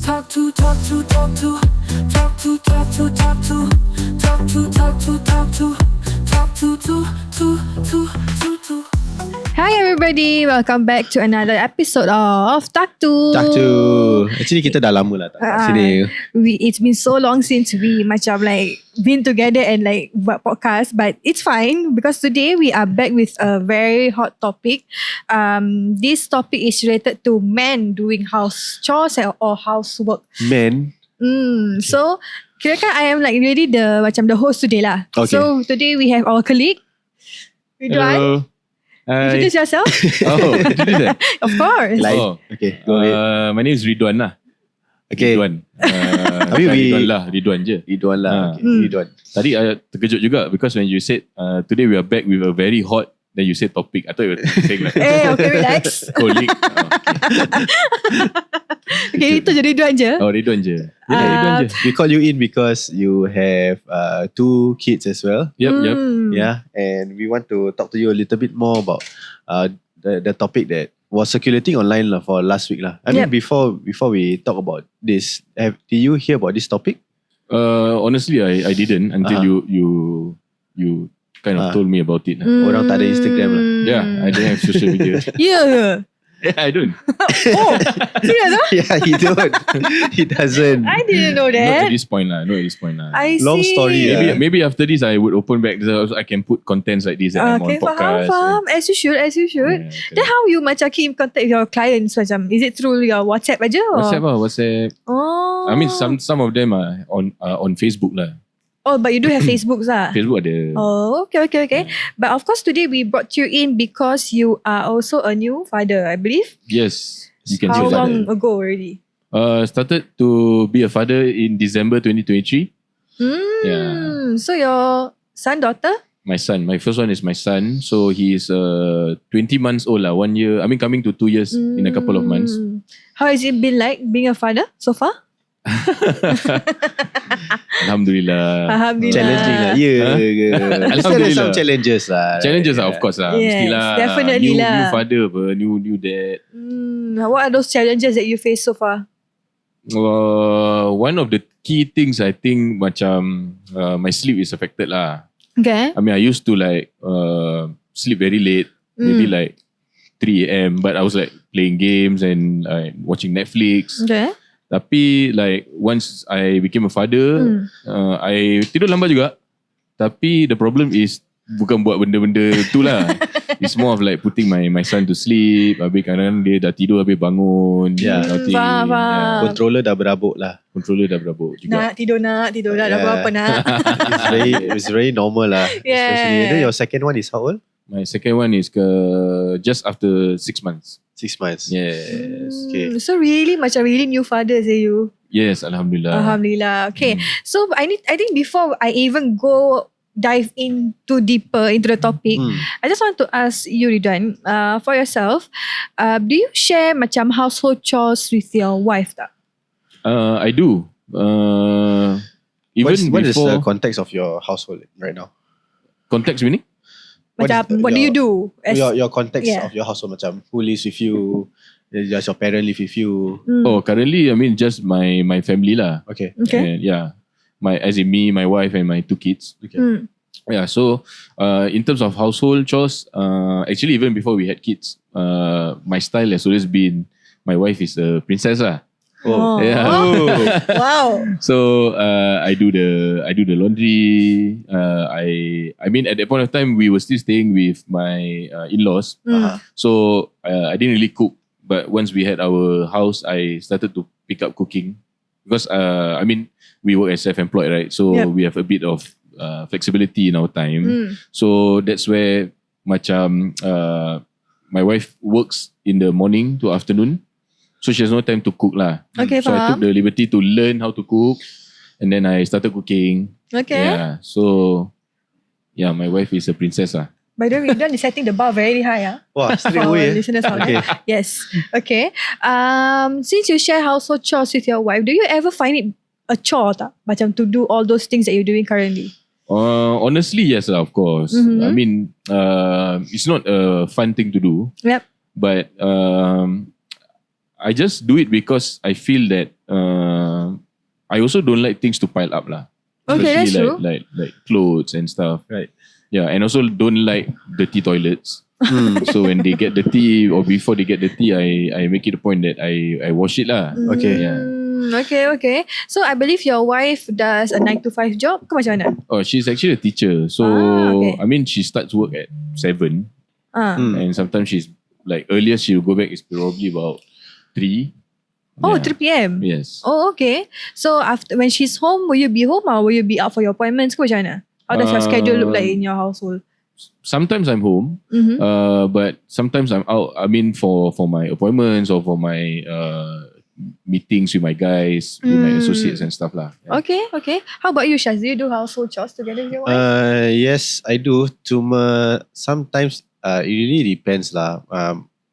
Talk to, talk to, talk to, talk to, talk to, talk to, talk to, talk to, talk to, talk to. Hi everybody, welcome back to another episode of TAQ-TO. TAQ-TO. Actually kita dah lama lah tak kat sini. It's been so long since we macam like been together and like buat podcast, but it's fine because today we are back with a very hot topic. This topic is related to men doing house chores or housework. Men. So kirakan I am like really the host today lah. Okay. So today we have our colleague Redhwan. Hello. Introduce yourself. Introduce that? Of course. Like, Oh. okay, go ahead. My name is Redhwan lah. Okay. Redhwan. Redhwan je. Redhwan lah. Okay. Redhwan. Tadi terkejut juga because when you said today we are back with a very hot, then you said topic. I thought you were saying like Okay, relax. colleague. Okay, itu je Redhwan je. Redhwan je. Redhwan je. We call you in because you have 2 kids as well. Yep. Yeah, and we want to talk to you a little bit more about the topic that was circulating online lah for last week lah. I mean, before we talk about this, did you hear about this topic? Honestly, I didn't until you kind of told me about it. Orang tak ada Instagram lah. Yeah, I don't have social media. Yeah. Yeah, I don't. Oh, serious ah? Yeah, he don't. He doesn't. I didn't know Not that. at this point lah. I Long see. story, Maybe after this I would open back so I can put contents like this and I'm on Okay, podcast. faham. As you should. Yeah, Then how you macam keep in contact with your clients macam? Is it through your WhatsApp aja? Or? WhatsApp. Oh. I mean some of them are on Facebook lah. Oh, but you do have Facebook lah. Facebook ada. Oh, okay. But of course today we brought you in because you are also a new father, I believe. Yes, you can How say long that. ago already? Started to be a father in December 2023. Yeah. So your son, daughter? My son, my first one is my son. So he is 20 months old lah. 1 year. I mean coming to 2 years in a couple of months. How has it been like being a father so far? Alhamdulillah. Challenging lah. Mesti ada some challenges lah. Challenges lah, of course lah. Yes, Mestilah. definitely new, lah. New father apa, new dad. What are those challenges that you face so far? One of the key things I think macam my sleep is affected lah. Okay. I mean I used to like sleep very late, maybe like 3 a.m. But I was like playing games and watching Netflix. Okay. Tapi like once I became a father, I tidur lambat juga. Tapi the problem is bukan buat benda-benda tu lah. It's more of like putting my son to sleep. Habis kadang-kadang dia dah tidur habis bangun. Faham. Controller dah berabuk lah. Controller dah berabuk juga. Nak tidur nak dah buat apa nak. It's very normal lah. Yeah. Especially then your second one is how old? My second one is just after 6 months. 6 months. Yes. Okay. So really new father say you. Yes, Alhamdulillah. Alhamdulillah. Okay. So I think before I even dive into deeper into the topic, I just want to ask you, Redhwan, for yourself, do you share macam household chores with your wife tak? I do. Even What is the before context of your household right now? context meaning? Macam what do you do? Your context of your household, macam who lives with you? Does your parent live with you? Oh, currently I mean just my family lah. Okay. Okay. And, yeah. As in me, my wife and my 2 kids. Okay. Yeah, so in terms of household chores, actually even before we had kids, my style has always been my wife is a princess lah. Oh. Yeah. Oh. Wow. So I do the laundry. I mean at that point of time we were still staying with my in-laws. So I didn't really cook. But once we had our house, I started to pick up cooking because I mean we work as self-employed, right? So we have a bit of flexibility in our time. So that's where macam my wife works in the morning to afternoon. So she has no time to cook lah. Okay, so I took faham. the liberty to learn how to cook, and then I started cooking. Okay. Yeah. So yeah, my wife is a princess lah. By the way, Redhwan is setting the bar very high. Wah, straight For away. our listeners out there. Okay. Yes. Okay. Since you share household chores with your wife, do you ever find it a chore tak? Macam to do all those things that you're doing currently? Honestly, yes, of course. I mean, it's not a fun thing to do. Yep. But I just do it because I feel that I also don't like things to pile up lah. Okay, that's Especially true. like clothes and stuff. Right. Yeah, and also don't like dirty toilets. So when they get dirty or before they get dirty, I make it a point that I wash it lah. Okay. Yeah. Okay. So I believe your wife does a 9 to 5 job. Ke macam mana? Oh, she's actually a teacher. So okay. I mean, she starts work at 7, and sometimes she's like earliest she'll go back is probably about 3. Oh, Yeah. 3 p.m. Yes. Oh, okay. So after when she's home, will you be home or will you be out for your appointments? Ke macam mana? How does your schedule look like in your household? Sometimes I'm home, but sometimes I'm out. I mean, for my appointments or for my meetings with my guys, with my associates and stuff lah. Yeah. Okay. How about you, Shaz? Do you do household chores together with your wife? Yes, I do. Sometimes it really depends lah.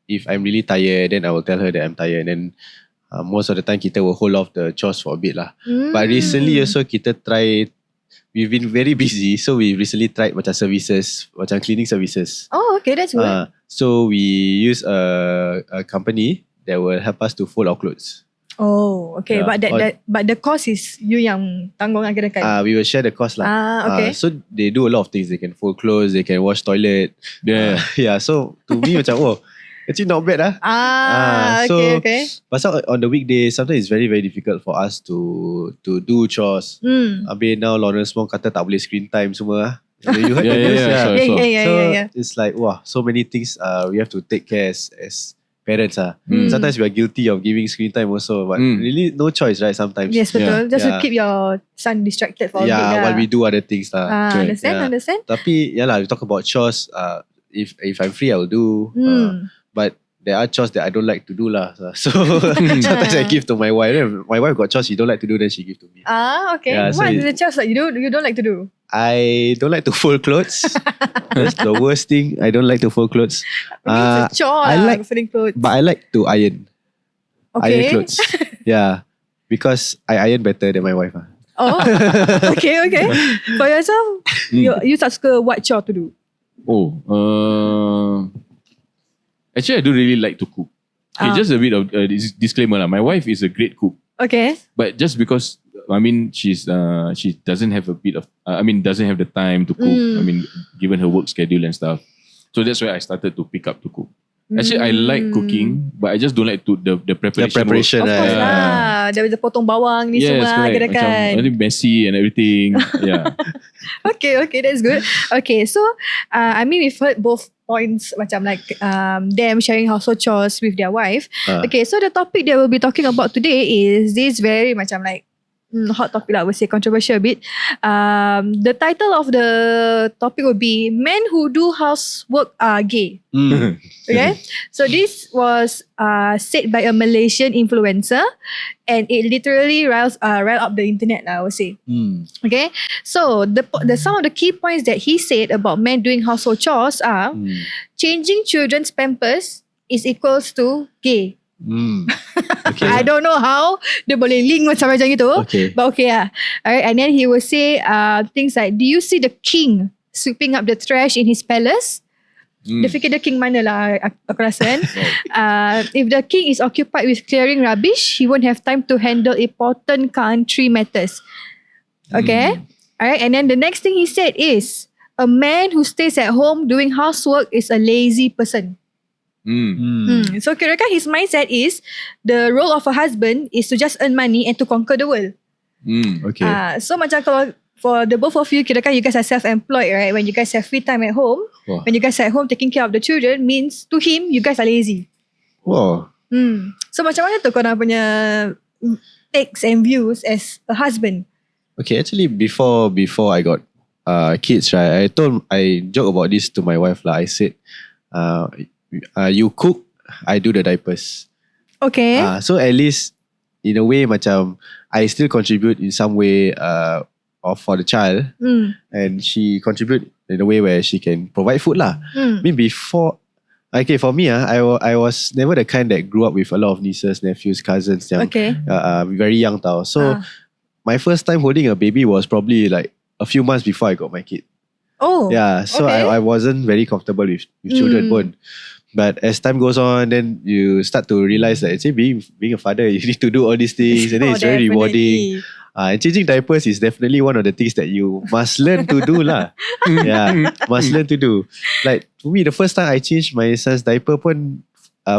If I'm really tired, then I will tell her that I'm tired. And then most of the time, kita will hold off the chores for a bit lah. But recently also, kita try. We've been very busy, so we recently tried macam services, macam cleaning services. Oh, okay, that's good. So we use a company that will help us to fold our clothes. Oh, okay. Yeah. But the cost is you yang tanggung kan kira-kira. We will share the cost lah. Okay. So they do a lot of things. They can fold clothes, they can wash toilet. Yeah. Yeah. So to me macam actually not bad lah. Okay. But on the weekdays, sometimes it's very very difficult for us to do chores. Habis now Lawrence Wong kata tak boleh screen time semua. You heard the news? Yeah. So Yeah. it's like so many things we have to take care as parents Sometimes we are guilty of giving screen time also, but really no choice, right? Sometimes. Yes, betul. Just to Yeah. keep your son distracted for a bit lah. While we do other things lah. Understand. Tapi we talk about chores. If I'm free, I will do. But there are chores that I don't like to do lah. So sometimes I give to my wife. My wife got chores she don't like to do, then she give to me. Okay. Yeah, so What are the chores that you don't like to do? I don't like to fold clothes. That's the worst thing. I don't like to fold clothes. It's a chore I lah, like- folding clothes. But I like to iron. Iron Okay. clothes. Yeah. Because I iron better than my wife. Oh, okay. For yourself, you tak suka what chore to do? Actually, I don't really like to cook. Okay, just a bit of disclaimer lah. My wife is a great cook, Okay. but just because she doesn't have doesn't have the time to cook. I mean, given her work schedule and stuff, so that's why I started to pick up to cook. Actually, I like cooking, but I just don't like to the preparation. The preparation. Of course lah. Dia potong bawang ni Yes, semua correct. kira kan. Macam, I think messy and everything. Yeah. Okay, that's good. Okay, so I mean we've heard both points macam like them sharing household chores with their wife. Okay, so the topic that we'll be talking about today is this very macam like hot topic lah, I would say controversial a bit. The title of the topic would be Men Who Do Housework Are Gay. Okay, so this was said by a Malaysian influencer, and it literally riled up the internet, I would say. Okay, so the some of the key points that he said about men doing household chores are changing children's pampers is equals to gay. Okay. I don't know how dia boleh link macam itu. Okay. But okay lah. Alright, and then he will say things like, do you see the king sweeping up the trash in his palace? Dia fikir the king mana lah aku rasa kan. If the king is occupied with clearing rubbish, he won't have time to handle important country matters. Okay. Alright, and then the next thing he said is, a man who stays at home doing housework is a lazy person. So kirakan his mindset is the role of a husband is to just earn money and to conquer the world. Okay. So macam kalau for the both of you, kirakan you guys are self-employed, right? When you guys have free time at home, when you guys are at home taking care of the children, means to him you guys are lazy. Wow. So macam mana tu korang punya takes and views as a husband? Okay, actually before I got kids, right, I joke about this to my wife lah. I said, you cook, I do the diapers. Okay. So at least in a way macam I still contribute in some way for the child, and she contribute in a way where she can provide food lah. I mean before, okay, for me I was never the kind that grew up with a lot of nieces, nephews, cousins yang very young tau. So my first time holding a baby was probably like a few months before I got my kid. Oh. Yeah, so okay. I wasn't very comfortable with children pun. But as time goes on, then you start to realize that actually being a father, you need to do all these things, and then it's very rewarding. And changing diapers is definitely one of the things that you must learn to do lah. Yeah, must learn to do. Like for me, the first time I changed my son's diaper pun,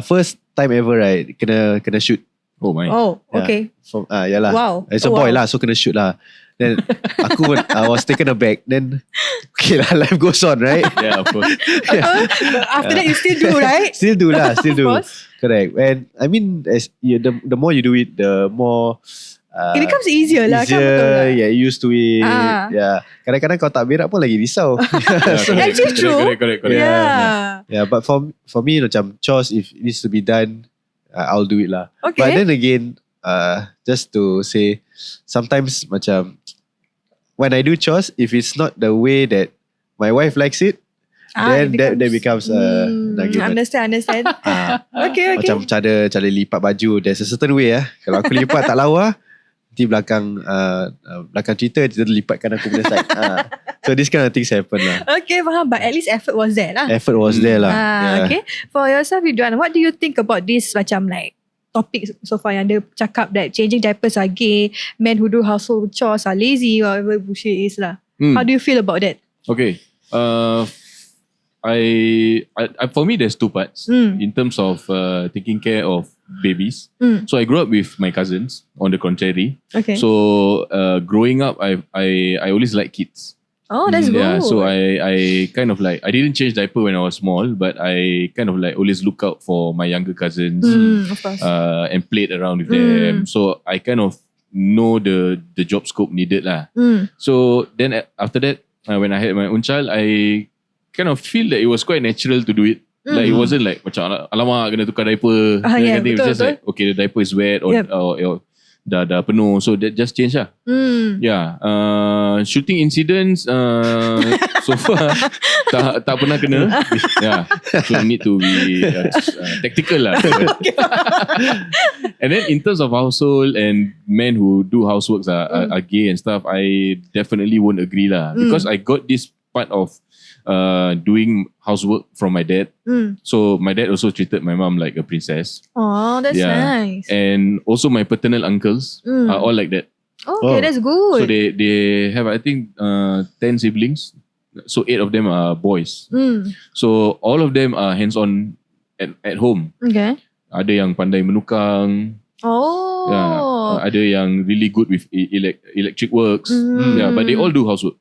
first time ever, right, kena shoot. Oh my. Oh, okay. From yalah. Wow. It's a boy lah, so kena shoot lah. Then aku I was taken aback. Then okay lah, life goes on, right? Yeah, of course. After that, you still do, right? Still do lah, still do. Of course. Correct. And I mean, the more you do it, the more It becomes easier lah, kan? Betul lah. Yeah, used to it. Ah. Yeah. Kadang-kadang kau tak berak pun lagi risau. Actually true. Correct. Yeah. Yeah, but for me macam chores, if it needs to be done, I'll do it lah. Okay. But then again, just to say, sometimes macam when I do chores, if it's not the way that my wife likes it, then that becomes an argument. Understand. Okay. Macam cara lipat baju, there's a certain way. Kalau aku lipat tak lawa, nanti belakang cerita lipatkan aku punya side. So this kind of things happen lah. Okay, faham. But at least effort was there lah. Effort was there lah. Yeah. Okay. For yourself, Redhwan, what do you think about this macam like topic so far yang dia cakap that changing diapers are gay, men who do household chores are lazy, whatever bullshit is lah. How do you feel about that? Okay. I for me there's two parts in terms of taking care of babies. So I grew up with my cousins. On the contrary, Okay. so growing up, I always liked kids. Oh, that's good. Yeah, so I kind of like, I didn't change diaper when I was small, but I kind of like always look out for my younger cousins Of course. and played around with them. So I kind of know the job scope needed lah. So then after that, when I had my own child, I kind of feel that it was quite natural to do it. Like it wasn't like macam alamak kena tukar diaper. Yeah, It was betul, just like okay, the diaper is wet or, Yep. or dah penuh, so that just change lah. Yeah, shooting incidents so far tak pernah kena. Yeah, so need to be tactical lah. And then in terms of household and men who do houseworks are gay and stuff, I definitely won't agree lah, because I got this part of doing housework from my dad. So my dad also treated my mom like a princess. Oh, that's nice. And also my paternal uncles are all like that. Okay, that's good. So they have, I think, 10 siblings. So 8 of them are boys. So all of them are hands-on at home. Okay. Ada yang pandai menukang. Oh. Yeah. Ada yang really good with electric works. Yeah, but they all do housework.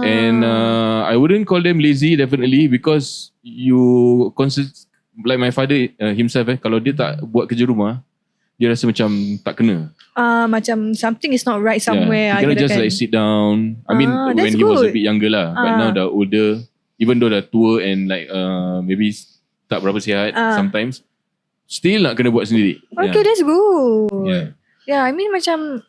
And I wouldn't call them lazy, definitely, because you like my father himself, kalau dia tak buat kerja rumah, dia rasa macam tak kena. Macam something is not right somewhere. Yeah, he cannot just like sit down. I mean, when he was a bit younger lah, but now dah older, even though dah tua and like maybe tak berapa sihat sometimes, still nak kena buat sendiri. Okay, that's good. Yeah, I mean macam,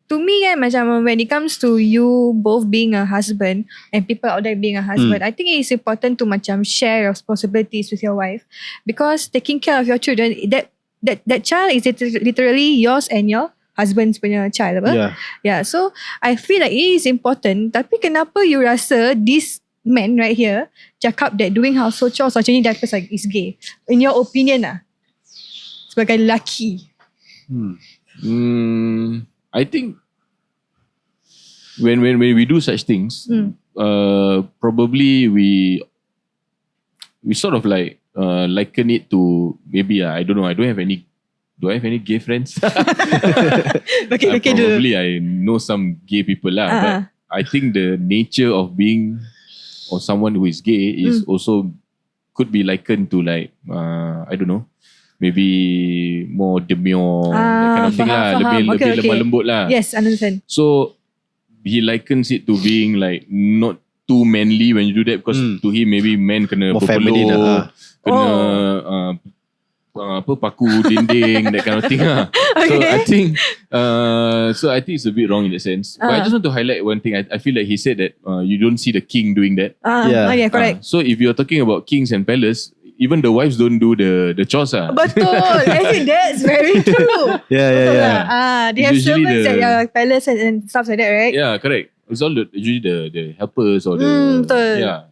to me kan, macam when it comes to you both being a husband and people out there being a husband, I think it is important to macam share responsibilities with your wife, because taking care of your children, that child is literally yours and your husband's punya child, apa? Yeah. So I feel like it is important. Tapi kenapa you rasa this man right here cakap that doing household chores or changing diapers is gay? In your opinion lah, sebagai lelaki. I think when we do such things, probably we sort of like liken it to maybe I don't know. I don't have any. Do I have any gay friends? Okay, probably I know some gay people lah. But I think the nature of being or someone who is gay is also could be likened to like I don't know. Maybe more demure, that kind of thing lah. Lebih lemah lembut lah. Yes, understand. So he likens it to being like not too manly when you do that, because to him maybe men kena more feminine lah. Kena paku dinding, that kind of thing lah. So I think it's a bit wrong in that sense. But I just want to highlight one thing. I feel like he said that you don't see the king doing that. Yeah, correct. So if you're talking about kings and palace, even the wives don't do the chores lah. Betul. I think that's very true. Yeah. They have servants at your palace and stuff like that, right? Yeah, correct. It's all usually the helpers or the betul. yeah.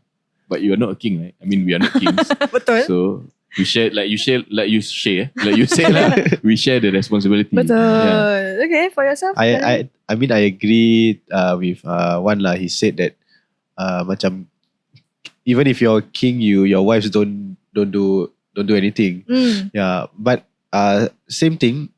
but you are not a king, right? I mean, we are not kings. Betul. So we share, like you say lah. We share the responsibility. Betul. Yeah. Okay, for yourself. I mean I agree with one lah. He said that macam even if you're king, your wives don't do anything. Yeah, but same thing.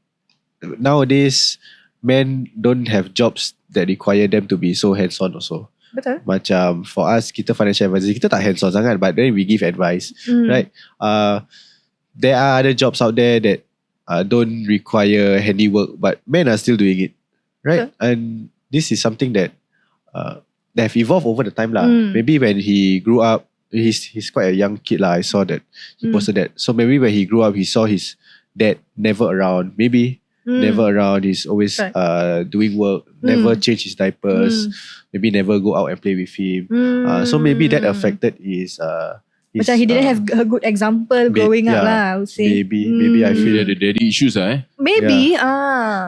Nowadays, men don't have jobs that require them to be so hands on also. Betul. Macam for us, kita financial advisors, kita tak hands on sangat, but then we give advice, right? There are other jobs out there that don't require handiwork, but men are still doing it, right? And this is something that they have evolved over the time lah. Maybe when he grew up, he's quite a young kid lah. I saw that he posted that. So maybe when he grew up, he saw his dad never around. Maybe never around. He's always doing work. Never change his diapers. Maybe never go out and play with him. So maybe that affected his. Macam he didn't have a good example growing up lah, I would say. Maybe I feel The daddy issues Maybe.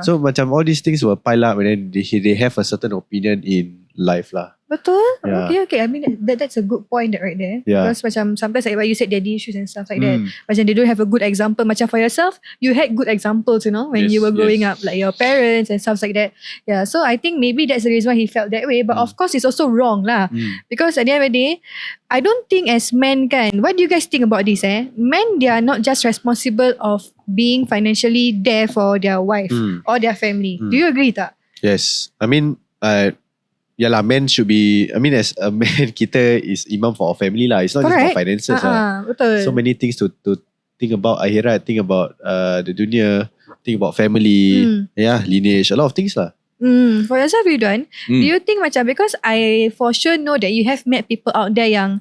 So macam all these things will pile up, and then they have a certain opinion in life lah. Betul. Yeah. Okay. I mean that's a good point right there. Yeah. Because macam sometimes like you said daddy issues and stuff like that. Macam they don't have a good example. Macam for yourself, you had good examples, when you were growing up, like your parents and stuff like that. Yeah. So I think maybe that's the reason why he felt that way. But of course, it's also wrong lah. Because at the end of the day, I don't think as men kan. What do you guys think about this? Men, they are not just responsible of being financially there for their wife or their family. Do you agree tak? Yes. I mean, men should be. I mean, as a man, kita is imam for our family lah. It's not just about finances lah. Betul. So many things to think about akhirat, think about the dunia, think about family, lineage, a lot of things lah. For yourself, Redhwan, do you think macam, because I for sure know that you have met people out there yang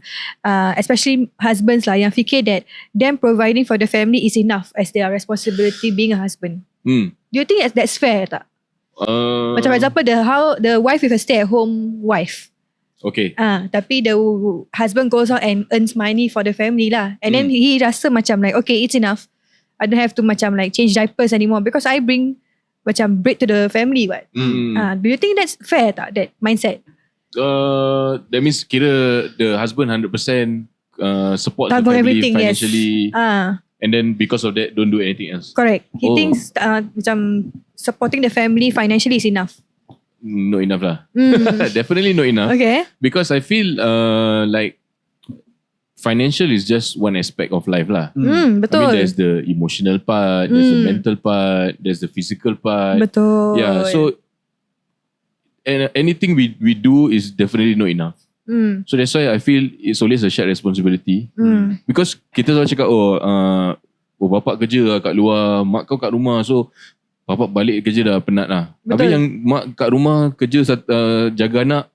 especially husbands lah yang fikir that them providing for the family is enough as their responsibility being a husband. Do you think that's fair tak? Macam for example the wife is a stay at home wife. Okay. Tapi the husband goes out and earns money for the family lah. And then he rasa macam like, okay, it's enough. I don't have to macam like change diapers anymore because I bring macam bread to the family. What? Do you think that's fair tak, that mindset? That means kira the husband 100% support the Tanggung family everything, financially. Yes. And then because of that, don't do anything else. Correct. He thinks macam supporting the family financially is enough. Not enough lah. Definitely not enough. Okay. Because I feel like financial is just one aspect of life lah. Betul. I mean, there's the emotional part, there's the mental part, there's the physical part. Betul. Yeah, so anything we do is definitely not enough. So that's why I feel it's always a shared responsibility. Because kita selalu cakap, bapak kerja lah kat luar, mak kau kat rumah, so bapak balik kerja dah penat lah. Tapi yang mak kat rumah kerja jaga anak,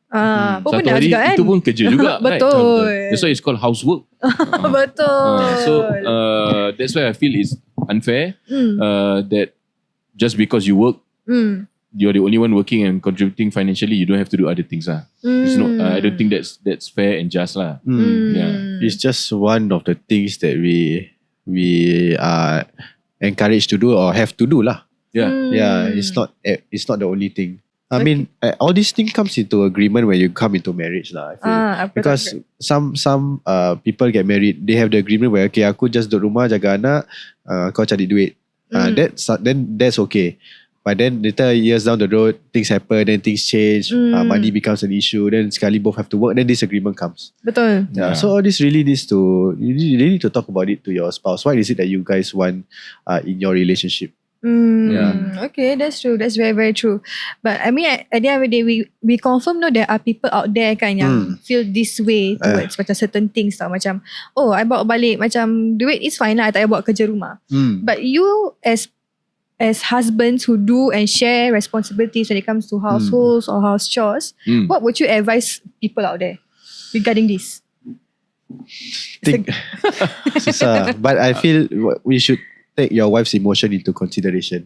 pun satu benar hari juga kan? itu pun kerja juga. Betul. Right? That's why it's called housework. Betul. So that's why I feel it's unfair that just because you work, you're the only one working and contributing financially, you don't have to do other things lah. It's not. I don't think that's fair and just lah. Yeah. It's just one of the things that we are encouraged to do or have to do lah. Yeah. It's not the only thing. I mean, all these things comes into agreement when you come into marriage lah. I feel. Because some people get married, they have the agreement where okay, aku just duduk rumah jaga anak, kau cari duit. That's okay. But then later years down the road, things happen, then things change, money becomes an issue, then sekali both have to work, then disagreement comes. Betul. Yeah. So all this really needs to, you really need to talk about it to your spouse. What is it that you guys want in your relationship? Okay, that's true. That's very, very true. But I mean, at the end of the day, we confirm know there are people out there kan yang feel this way towards macam certain things tau. Macam, I bawa balik macam duit is fine lah, I tak payah buat kerja rumah. But you as husbands who do and share responsibilities when it comes to households or house chores, what would you advise people out there regarding this? Susah. But I feel we should take your wife's emotion into consideration.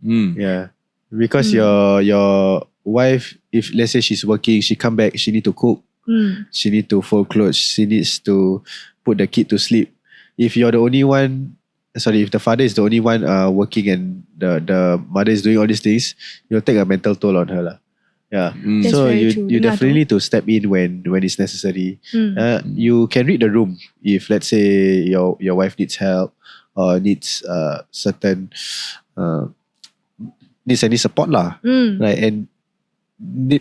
Yeah. Because your wife, if let's say she's working, she come back, she need to cook, she need to fold clothes, she needs to put the kid to sleep. If you're the only one, if the father is the only one working and the mother is doing all these things, you'll take a mental toll on her lah. Yeah. That's So very you true. you Dengar definitely need to step in when it's necessary. Hmm. You can read the room if let's say your wife needs help or needs certain needs any support lah. Right, and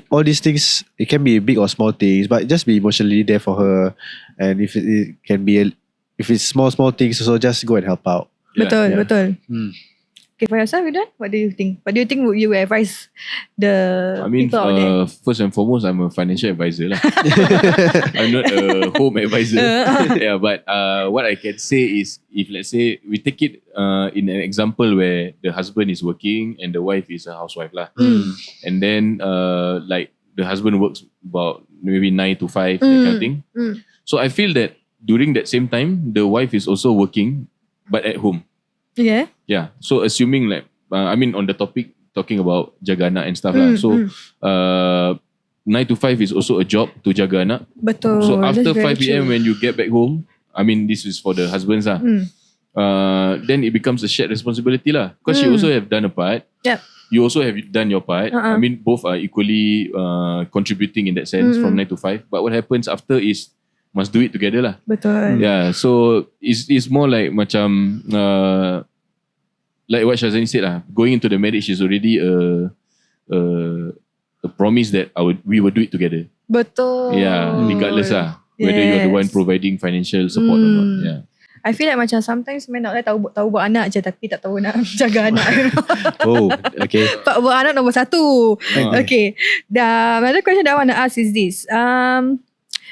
all these things, it can be big or small things, but just be emotionally there for her. And if it can be if it's small things, so just go and help out. Betul, Yeah. betul. Hmm. Okay, for yourself, Redhwan, what do you think? What do you think would you advise the I mean, people out there? first and foremost, I'm a financial advisor lah. I'm not a home advisor. Yeah, but what I can say is, if let's say we take it in an example where the husband is working and the wife is a housewife lah, and then like the husband works about maybe 9 to 5 that kind of thing. So I feel that during that same time, the wife is also working, but at home. Yeah. Yeah. So assuming like, I mean on the topic talking about jaga anak and stuff lah. So 9 to 5 is also a job to jaga anak. Betul. So after That's very 5 p.m. true. when you get back home, I mean this is for the husbands lah. Then it becomes a shared responsibility lah. Because she also have done a part. Yep. You also have done your part. I mean both are equally contributing in that sense from 9 to 5. But what happens after is must do it together lah. Betul. Yeah, so it's more like macam like what Shazani said lah. Going into the marriage is already a promise that we will do it together. Betul. Yeah, regardless lah whether you're the one providing financial support or not. Yeah. I feel like macam sometimes man nak tahu buat anak je tapi tak tahu nak jaga anak. Oh, okay. But buat anak nombor 1. Okay. Another question that I want to ask is this.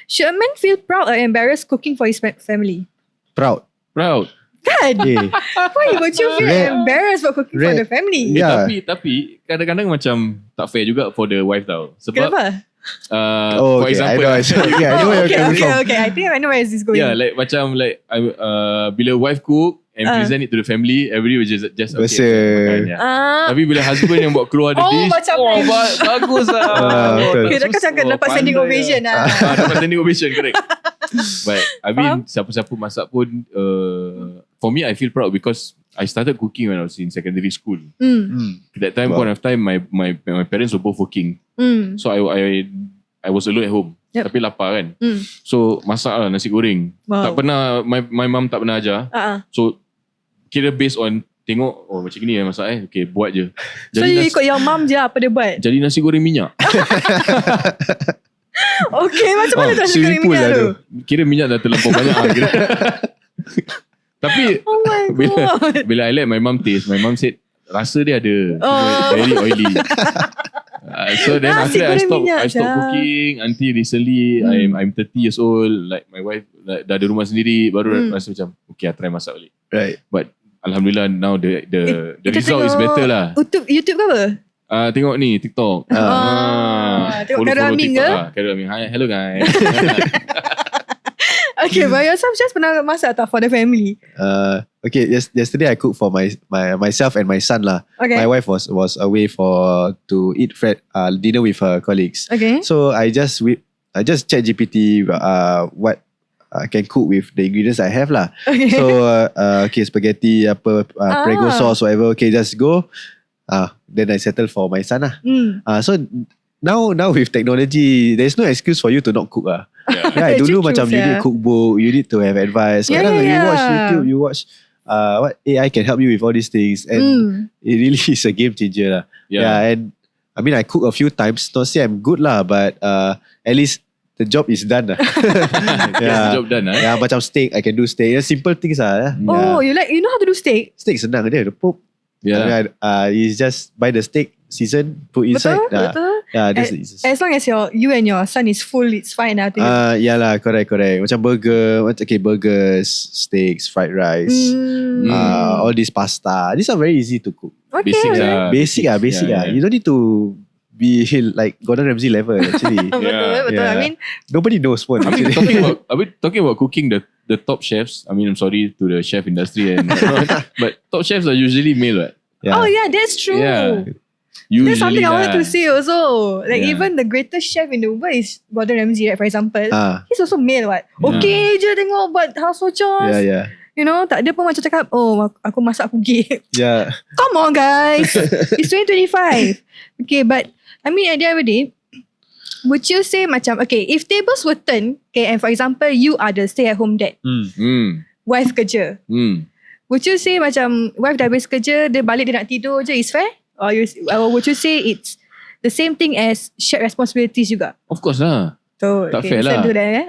Should a man feel proud or embarrassed cooking for his family? Proud. Kan? Okay. Why would you feel embarrassed for cooking for the family? Yeah. Tapi kadang-kadang macam tak fair juga for the wife tau. Sebab Kenapa? Oh, for okay. example, I know where you're coming from. Okay. I think I know where is this going. yeah, like macam like bila wife cook and present it to the family, everybody will just okay. Makan, yeah. Tapi bila husband yang buat keluar the dish, macam bagus lah. betul. Okay, dah macam dapat standing ovation lah. Dapat standing ovation, correct. But I mean, siapa-siapa masak pun, for me I feel proud because I started cooking when I was in secondary school. At that time, point of time, my parents were both working. So I was alone at home. Yep. Tapi lapar kan. So masak lah nasi goreng. Wow. Tak pernah, my mum tak pernah ajar. So kira based on tengok, oh macam gini masak okay buat je. So you ikut your mum je apa dia buat? Jadi nasi goreng minyak. Okay, macam mana nasi goreng minyak tu? Kira minyak dah terlampau banyak kira. Tapi Oh my god. bila I let my mum taste, my mum said rasa dia ada very oily. So then Nasi after that goreng minyak I stopped cooking until recently. I'm 30 years old. Like my wife dah ada rumah sendiri, baru rasa macam okay, I try masak balik. Right. But alhamdulillah now the result is better lah. YouTube ke apa? Tengok ni TikTok. Tengok Khairul Amin ke? Khairul Amin. Hi, hello guys. Okay, but yourself just pernah masak tak for the family? Okay. Yesterday I cooked for myself and my son lah. Okay. My wife was away to eat dinner with her colleagues. Okay. So I just chat GPT what I can cook with the ingredients I have lah. Okay. So okay, spaghetti prego sauce whatever. Okay, just go. Then I settle for my son lah. So now with technology, there's no excuse for you to not cook lah. Yeah, dulu True, macam you need cookbook, you need to have advice. Sekarang you watch YouTube, you watch what AI can help you with all these things, and it really is a game changer lah. Yeah, and I mean I cook a few times. Not say I'm good lah, but at least the job is done lah. The job done lah. Yeah, macam steak, I can do steak. Simple things lah. Oh, you know how to do steak? Steak senang dia, the poop. Yeah. You just buy the steak, season, put inside. Betul. Yeah, As long as you and your son is full, it's fine. I think. Yeah lah, correct. Macam burgers, steaks, fried rice, all this pasta. These are very easy to cook. Okay. Basic. Yeah. You don't need to be like Gordon Ramsay level actually. Betul. I mean, nobody knows what. I mean, talking about cooking, the top chefs. I mean, I'm sorry to the chef industry and but top chefs are usually male, right? Yeah. oh yeah, that's true. Yeah. Usually That's something I wanted to say also. Like Yeah. even the greatest chef in the world is Gordon Ramsay, right? For example, Ah. he's also male. What? Okay je tengok buat household chores. Yeah. You know, tak ada pun macam cakap, oh aku masak aku gay. Yeah. Come on guys. It's 2025. Okay, but I mean at the end of the day, would you say macam, okay, if tables were turned, okay, and for example, you are the stay at home dad, wife kerja, would you say macam wife dah habis kerja, dia balik dia nak tidur je, is fair? Or would you say it's the same thing as shared responsibilities juga? Of course lah. So, Tak fair lah. Do that,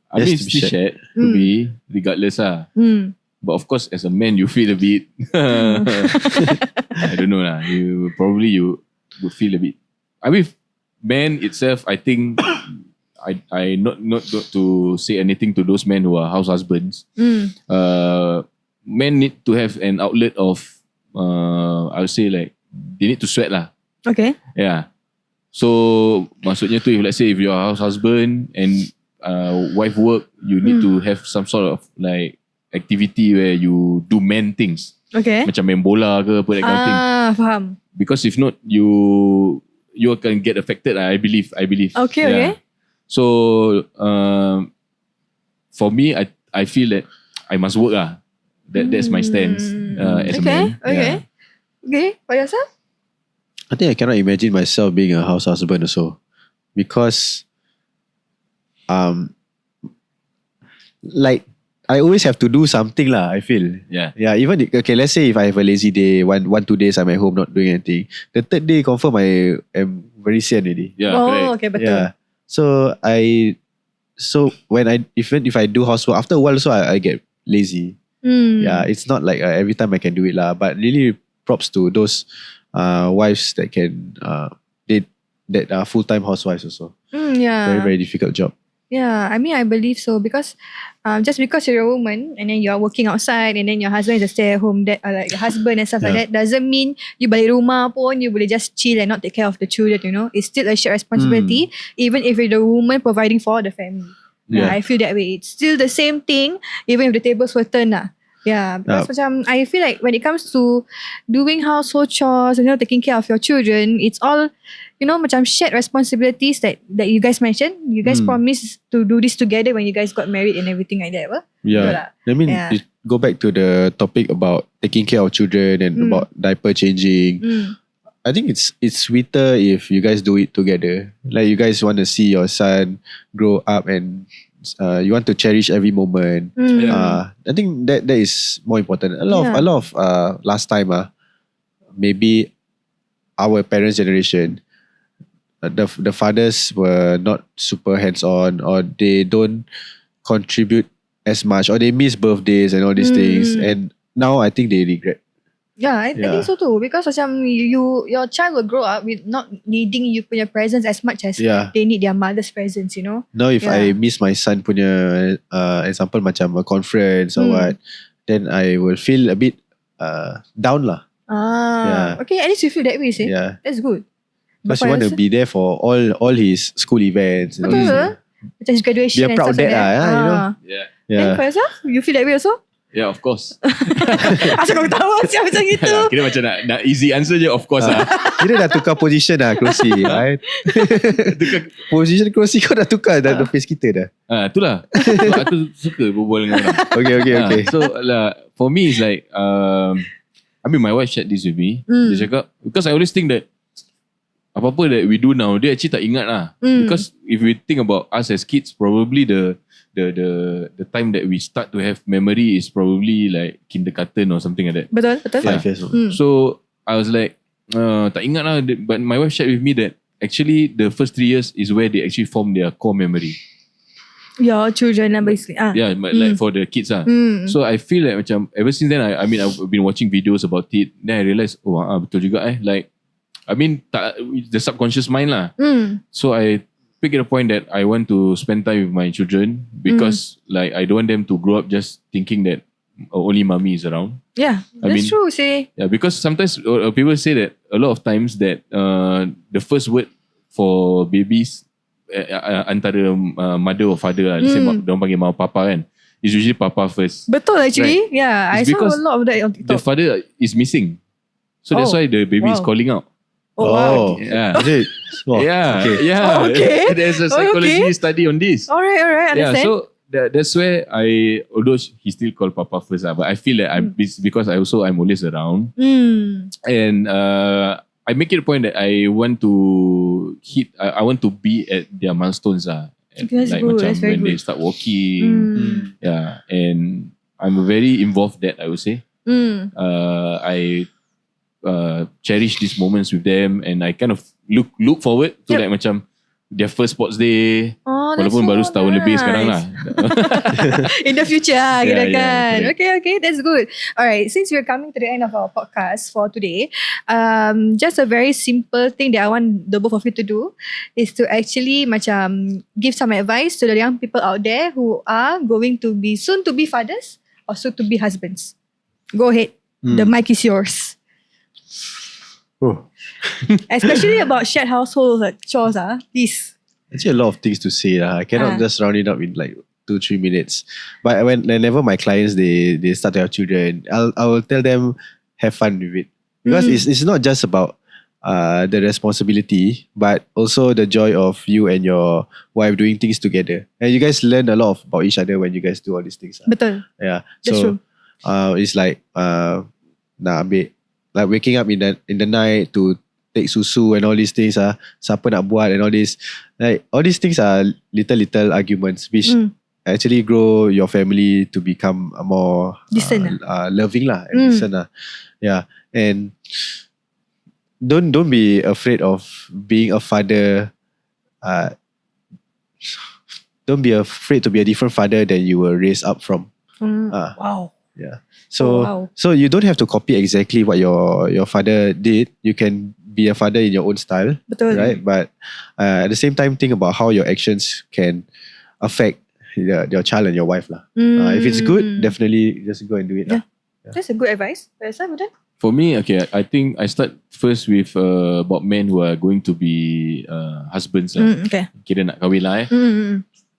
I mean, it's still shared to be regardless lah. But of course, as a man, you feel a bit. I don't know lah. You would feel a bit. I mean, men itself, I think, I not to say anything to those men who are house husbands. Men need to have an outlet of, I would say like, they need to sweat lah. Okay. Yeah. So maksudnya tu, if let's say if you're a house husband and wife work, you need to have some sort of like activity where you do man things. Okay. Macam main bola ke apa, that kind of thing. Faham. Because if not, you can get affected. I believe. Okay, yeah. okay. So for me, I feel that I must work lah. That's my stance as a man. Okay. Okay. For yourself? I think I cannot imagine myself being a house husband also, because like I always have to do something lah, I feel. Yeah. Even okay, let's say if I have a lazy day, 2 days I'm at home not doing anything, the third day confirm I am very sian already. Yeah. Oh, okay, betul. Yeah. So when if I do housework, after a while also I get lazy. Yeah, it's not like every time I can do it lah. But really props to those wives that can that are full-time housewives also. Yeah. Very, very difficult job. Yeah, I mean I believe so, because just because you're a woman and then you are working outside and then your husband is a stay-at-home dad, or like a husband and stuff like that, doesn't mean you balik rumah pun you boleh just chill and not take care of the children, you know. It's still a shared responsibility, even if you're the woman providing for the family. Yeah. I feel that way. It's still the same thing, even if the tables were turned lah. Yeah, because macam I feel like when it comes to doing household chores and, you know, taking care of your children, it's all, you know, macam shared responsibilities that you guys mentioned. You guys promised to do this together when you guys got married and everything like that. Yeah. I mean, go back to the topic about taking care of children and about diaper changing. I think it's sweeter if you guys do it together. Like you guys want to see your son grow up and you want to cherish every moment. I think that is more important. A lot of last time maybe our parents' generation, the fathers were not super hands-on, or they don't contribute as much, or they miss birthdays and all these things. And now I think they regret. Yeah, I think so too. Because macam your child will grow up with not needing you punya presence as much as they need their mother's presence, you know. Now if I miss my son punya example macam a conference or what, then I will feel a bit down lah. Okay, at least you feel that way, see. Yeah. That's good. Because you want to be there for all his school events. Betul. Macam his graduation be a and proud stuff like dad that. you know. Then for yourself, you feel that way also? Yeah, of course. Asal kau tahu siapa macam gitu? Kira macam nak easy answer je, of course lah. Kira dah tukar position dah, kerusi. Right? Tukar position kerusi kau dah tukar dah face kita dah. Itulah. Sebab aku suka berbual dengan orang. Okay. So for me it's like I mean my wife shared this with me. Dia cakap, because I always think that apa-apa that we do now, dia actually tak ingat lah. Because if we think about us as kids, probably the time that we start to have memory is probably like kindergarten or something like that. Betul. 5 years old. So I was like, tak ingat lah. But my wife shared with me that actually the first 3 years is where they actually form their core memory. Your children lah basically. Yeah, but like for the kids lah. So I feel like macam ever since then, I mean I've been watching videos about it. Then I realised, betul juga like, I mean the subconscious mind lah. So I pick a point that I want to spend time with my children, because like I don't want them to grow up just thinking that only mommy is around. Yeah, that's true, say. Yeah, because sometimes people say that a lot of times that the first word for babies antara mother or father lah, diorang panggil mama papa kan, is usually papa first. Betul actually. Right? Yeah, it's I saw a lot of that on TikTok. The father is missing, so that's why the baby is calling out. Oh, wow. Yeah. Is it? Yeah. Okay. Yeah. Okay. There's a psychology study on this. Alright, Yeah. understand. So that's where although he still call Papa first, but I feel that because I'm always around, and I make it a point that I want to I want to be at their milestones That's like good. macam That's very when they good. start walking, yeah, and I'm very involved that I would say. I cherish these moments with them, and I kind of look forward to like macam their first sports day. Oh, that's Walaupun so baru setahun lebih sekarang lah. In the future Yeah, kan. correct. Okay, that's good. Alright, since we're coming to the end of our podcast for today, just a very simple thing that I want the both of you to do is to actually macam give some advice to the young people out there who are going to be soon to be fathers or soon to be husbands. Go ahead. The mic is yours. Oh. Especially about shared household chores, please. Actually, a lot of things to say. I cannot just round it up in like 2-3 minutes. But whenever my clients they start to have children, I will tell them have fun with it, because it's not just about the responsibility, but also the joy of you and your wife doing things together, and you guys learn a lot about each other when you guys do all these things. Betul. Yeah. That's So true. it's like nak ambil, like waking up in the night to take susu and all these things. Siapa nak buat and all this. Like all these things are little arguments which actually grow your family to become a more Decent loving lah, and decent lah. Yeah. And don't be afraid of being a father. Don't be afraid to be a different father than you were raised up from. Wow. Yeah. So Wow. so you don't have to copy exactly what your father did. You can be a father in your own style, Betul. right? But at the same time, think about how your actions can affect your child and your wife lah. If it's good, definitely just go and do it lah. That's a good advice. Betul? For me, okay, I think I start first with about men who are going to be husbands. Okay. Kira nak kahwin lah.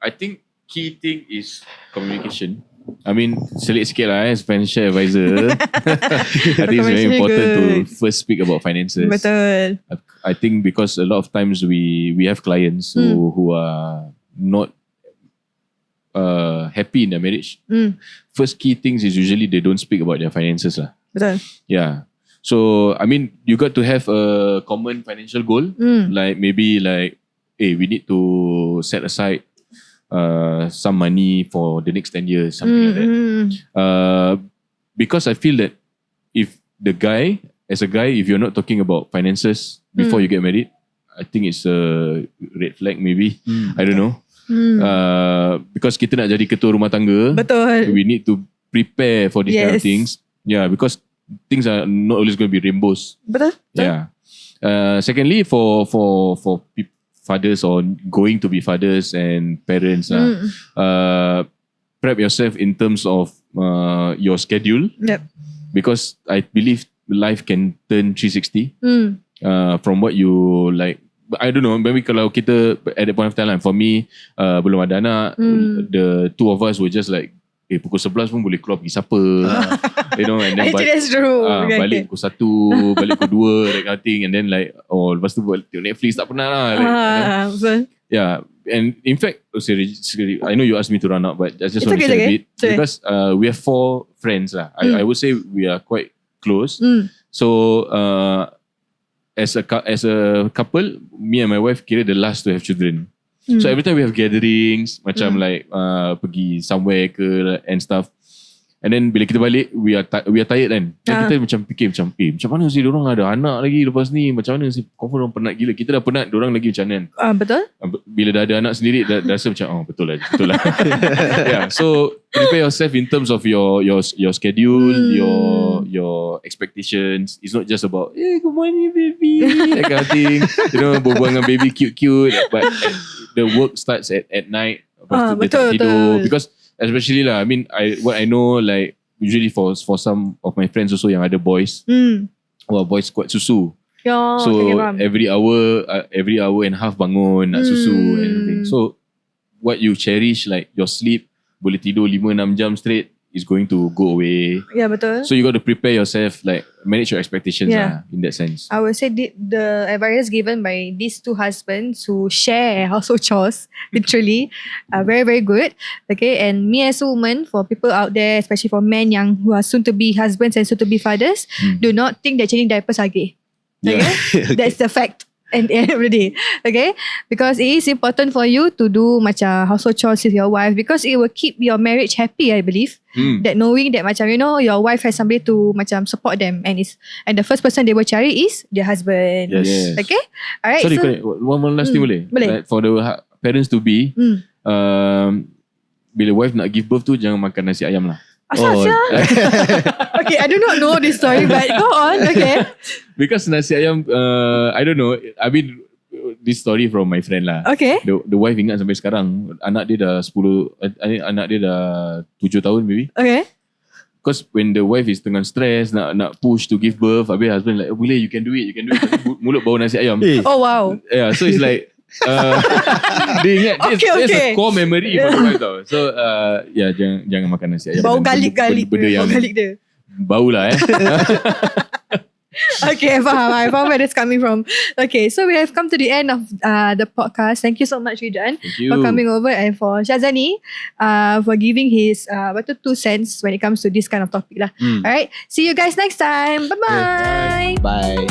I think key thing is communication. I mean, selit sikit lah as financial advisor. I think it's very important to first speak about finances. Betul. I think because a lot of times we have clients who are not happy in their marriage. First key things is usually they don't speak about their finances lah. Betul. Yeah. So I mean, you got to have a common financial goal. Like maybe like, hey, we need to set aside some money for the next 10 years, something like that. Because I feel that if as a guy, if you're not talking about finances before you get married, I think it's a red flag maybe. I don't know. Because kita nak jadi ketua rumah tangga, Betul. we need to prepare for these kind of things. Yeah, because things are not always going to be rainbows. Betul. Yeah. Secondly, for fathers or going to be fathers and parents, prep yourself in terms of your schedule. Yep. Because I believe life can turn 360 from what you like. I don't know, maybe kalau kita at that point of time, for me, belum ada anak, the two of us were just like, pukul 11 pun boleh keluar pergi siapa. You know, and then Actually, that's true. balik pukul 1, balik pukul 2, that kind of thing. And then like, lepas tu buat Netflix tak pernah lah. Like, Betul. yeah. And in fact, sorry, I know you asked me to run out, but I just It's want to okay, share a it's bit. okay. Because we have 4 friends lah. I would say we are quite close. So, as a couple, me and my wife kira the last to have children. So every time we have gatherings, macam like pergi somewhere ke and stuff. And then bila kita balik, we are tired kan. Dan kita macam fikir macam, macam mana sih diorang ada anak lagi lepas ni? Macam mana sih? Confirm diorang penat gila. Kita dah penat, diorang lagi macam mana kan? Betul. Bila dah ada anak sendiri, dah rasa macam, betul lah. Yeah, so prepare yourself in terms of your schedule, your expectations. It's not just about, good morning baby, that kind of thing. You know, berbual dengan baby cute, but the work starts at night. Lepas tu dia tak tidur. Because especially lah, I mean, what I know, like usually for some of my friends also yang ada boys, boys kuat susu. So every hour and a half bangun nak susu and everything. So what you cherish, like your sleep, boleh tidur 5-6 jam straight, is going to go away. Yeah, betul. So you got to prepare yourself, like manage your expectations Yeah. in that sense. I would say the advice given by these two husbands who share household chores, literally, are very, very good. Okay, and me as a woman, for people out there, especially for men who are soon to be husbands and soon to be fathers, do not think that changing diapers are gay. Okay, Okay. that's the fact. And the end of the day, okay, because it is important for you to do macam household chores with your wife, because it will keep your marriage happy, I believe. That knowing that macam your wife has somebody to macam support them, and the first person they will cari is their husband. Yes. Okay, alright. Sorry, so, one last thing boleh? boleh. Like for the parents to be, bila wife nak give birth tu jangan makan nasi ayam lah. Asal sia? Okay, I do not know this story, but go on. Okay. Because nasi ayam, I don't know. I mean, this story from my friend lah. Okay. The wife ingat sampai sekarang, anak dia dah 10, anak dia dah 7 tahun maybe. Okay. Because when the wife is tengah stress, nak push to give birth, habis husband like, boleh, you can do it. Mulut bau nasi ayam. Oh wow. Yeah, so it's like, dia ingat there's a core memory for the wife tau. So yeah, jangan makan nasi ayam. Bau garlic Benda yang bau garlic dia. bau lah Okay, I found where it's coming from. Okay, so we have come to the end of the podcast. Thank you so much, Redhwan, Thank you. for coming over, and for Shazani for giving his 2 cents when it comes to this kind of topic lah. Alright, see you guys next time. Bye-bye. Bye.